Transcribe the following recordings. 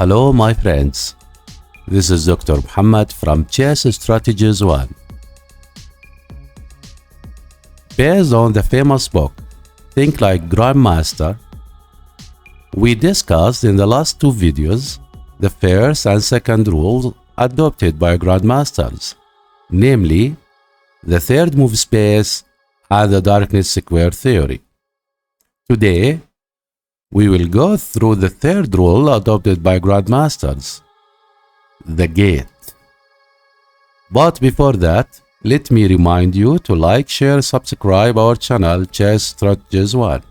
Hello my friends, this is Dr. Muhammad from Chess Strategies 1. Based on the famous book, Think Like Grandmaster, we discussed in the last two videos the first and second rules adopted by grandmasters, namely the third move space and the darkness square theory. Today, we will go through the third rule adopted by grandmasters, the gate. But before that, let me remind you to like, share, subscribe our channel Chess Strategies 1.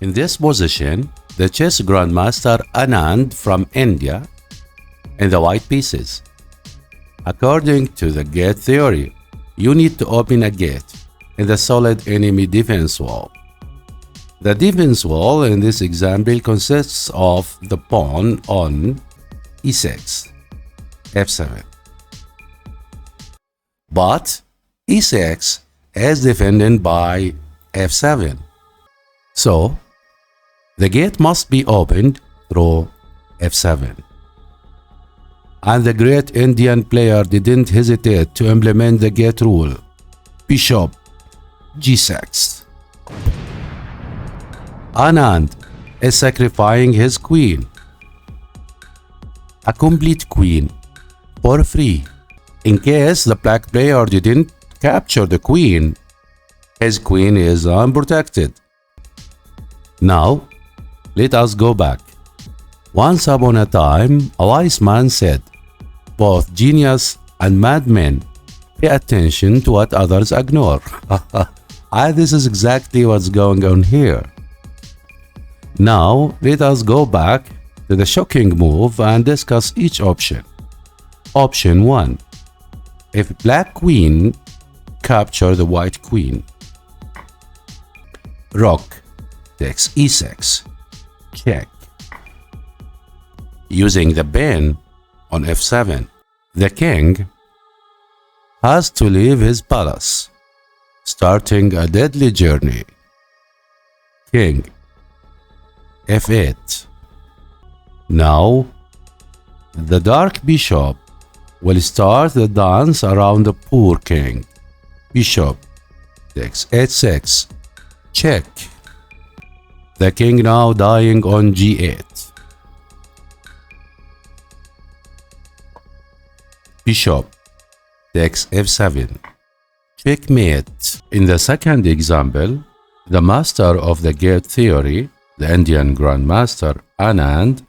In this position, the chess grandmaster Anand from India in the white pieces. According to the gate theory, you need to open a gate in the solid enemy defense wall. The defense wall in this example consists of the pawn on e6, f7. But e6 is defended by f7. So, the gate must be opened through f7. And the great Indian player didn't hesitate to implement the gate rule. Bishop g6. Anand is sacrificing his queen. A complete queen for free. In case the black player didn't capture the queen, his queen is unprotected. Now, let us go back. Once upon a time, a wise man said, both genius and madmen pay attention to what others ignore. And this is exactly what's going on here. Now, let us go back to the shocking move and discuss each option. Option 1. If black queen capture the white queen. Rook takes e6. Check. Using the pawn on f7, the king has to leave his palace, starting a deadly journey. King f8. Now, the dark bishop will start the dance around the poor king. Bishop takes h6. Check. The king now dying on g8. Bishop takes f7. Checkmate. In the second example, the master of the gate theory, the Indian grandmaster Anand,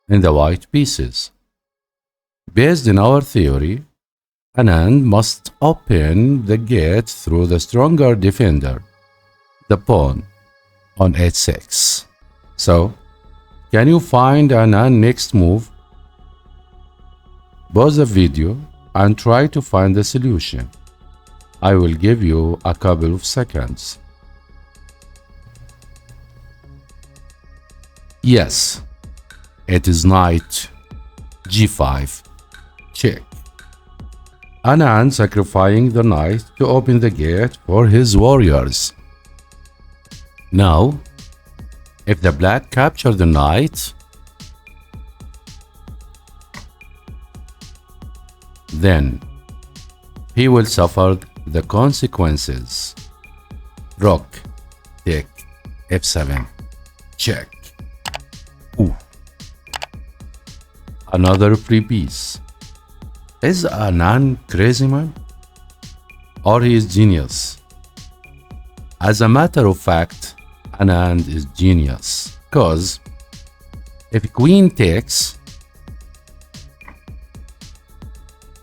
in the white pieces. Based on our theory, Anand must open the gate through the stronger defender, the pawn on h6. So, can you find Anand's next move? Pause the video and try to find the solution. I will give you a couple of seconds. Yes, it is knight g5. Check. Anand sacrificing the knight to open the gate for his warriors. Now, if the black capture the knight, then he will suffer the consequences. Rook take f7. Check. Ooh. Another free piece. Is Anand crazy man? Or he is genius? As a matter of fact, Anand is genius, because if queen takes,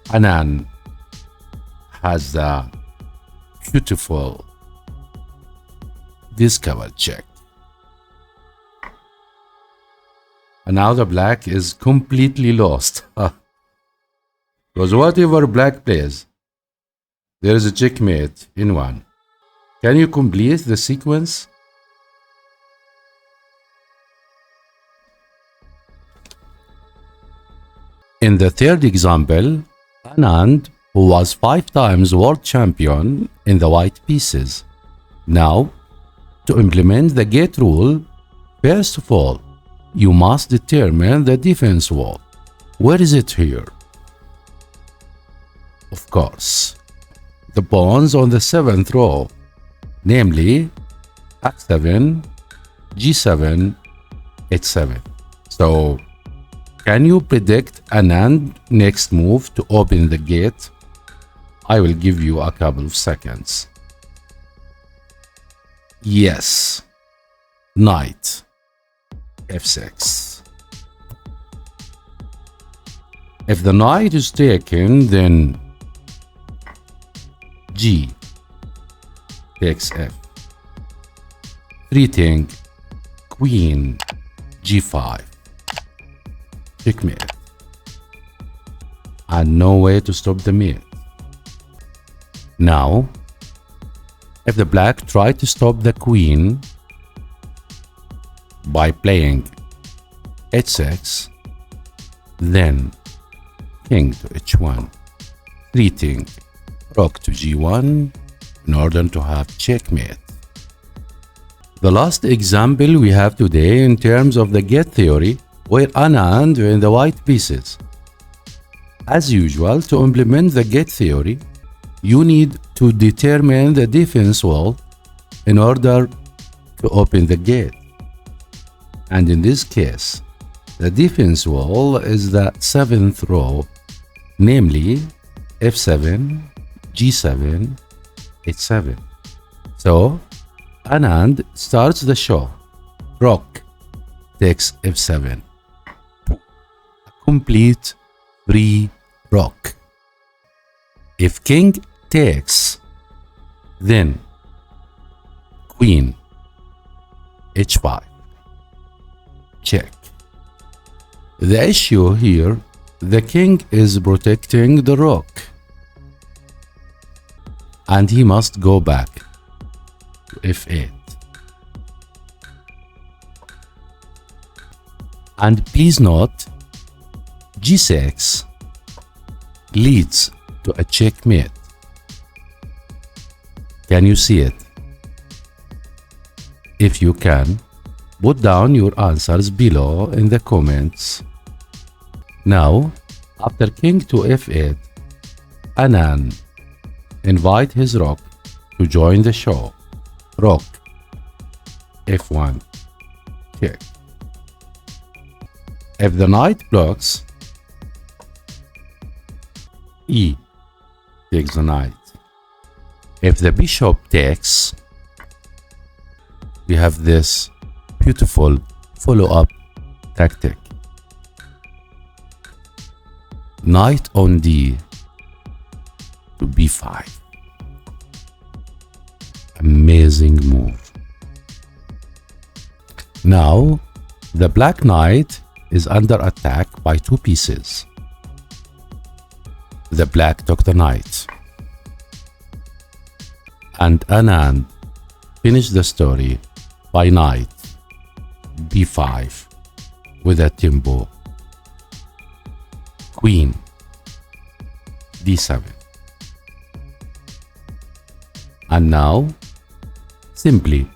Anand has the beautiful discover check. And now the black is completely lost. Because whatever black plays, there is a checkmate in one. Can you complete the sequence? In the third example, Anand, who was 5 times world champion in the white pieces. Now, to implement the gate rule, first of all, you must determine the defense wall. Where is it here? Of course, the pawns on the 7th row, namely F7, G7, H7. So, can you predict Anand's next move to open the gate? I will give you a couple of seconds. Yes, knight F6. If the knight is taken, then G takes F. Threatening Queen G5. Checkmate. And no way to stop the mate. Now, if the black tried to stop the queen by playing H6, then king to H1, threatening rook to G1 in order to have checkmate. The last example we have today in terms of the gate theory, where Anand in the white pieces. As usual, to implement the gate theory, you need to determine the defense wall in order to open the gate. And in this case, the defense wall is the 7th row, namely F7, G7, H7. So, Anand starts the show. Rook takes F7. Complete free rook. If king takes, then queen H5. Check. The issue here, the king is protecting the rook, and he must go back to F8. And please note, G6 leads to a checkmate. Can you see it? If you can, put down your answers below in the comments. Now, after king to F8, Anand invite his rook to join the show. Rook F1, check. If the knight blocks, E takes the knight. If the bishop takes, we have this beautiful follow-up tactic. Knight on D to B5. Amazing move. Now, the black knight is under attack by 2 pieces. The black took the knight. And Anand finished the story by knight B5 with a tempo. Queen D7. And now, simply,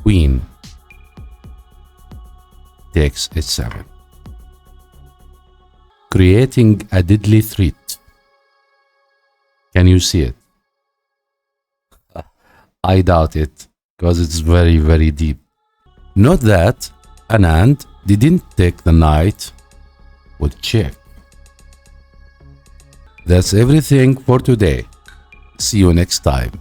queen takes H7, creating a deadly threat. Can you see it? I doubt it, because it's very, very deep. Note that Anand didn't take the knight with check. That's everything for today. See you next time.